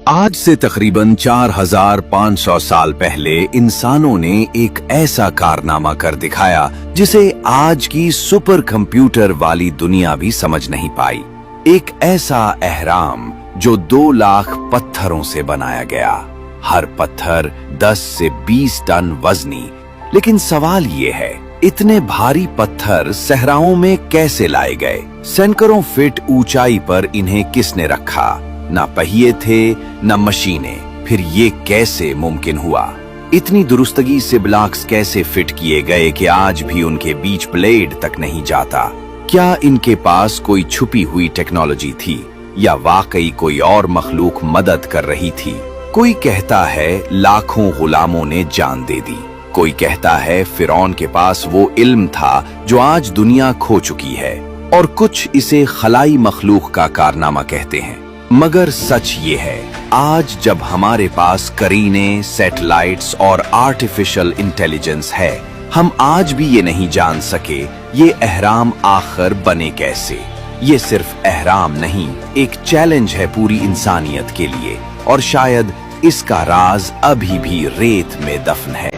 आज से तकरीबन 4500 साल पहले इंसानों ने एक ऐसा कारनामा कर दिखाया जिसे आज की सुपर कंप्यूटर वाली दुनिया भी समझ नहीं पाई। एक ऐसा एहराम जो 2 लाख पत्थरों से बनाया गया, हर पत्थर 10 से 20 टन वजनी। लेकिन सवाल ये है, इतने भारी पत्थर सहराओं में कैसे लाए गए? सैकड़ों फीट ऊंचाई पर इन्हें किसने रखा? न पहिए थे न मशीनें, फिर ये कैसे मुमकिन हुआ? इतनी दुरुस्तगी से ब्लॉक्स कैसे फिट किए गए कि आज भी उनके बीच ब्लेड तक नहीं जाता? क्या इनके पास कोई छुपी हुई टेक्नोलॉजी थी या वाकई कोई और मखलूक मदद कर रही थी? कोई कहता है लाखों गुलामों ने जान दे दी, कोई कहता है फिरौन के पास वो इल्म था जो आज दुनिया खो चुकी है, और कुछ इसे खलाई मखलूक का कारनामा कहते हैं। मगर सच ये है, आज जब हमारे पास करीने, सैटेलाइट्स और आर्टिफिशियल इंटेलिजेंस है, हम आज भी ये नहीं जान सके ये एहराम आखिर बने कैसे। ये सिर्फ एहराम नहीं, एक चैलेंज है पूरी इंसानियत के लिए, और शायद इसका राज अभी भी रेत में दफन है।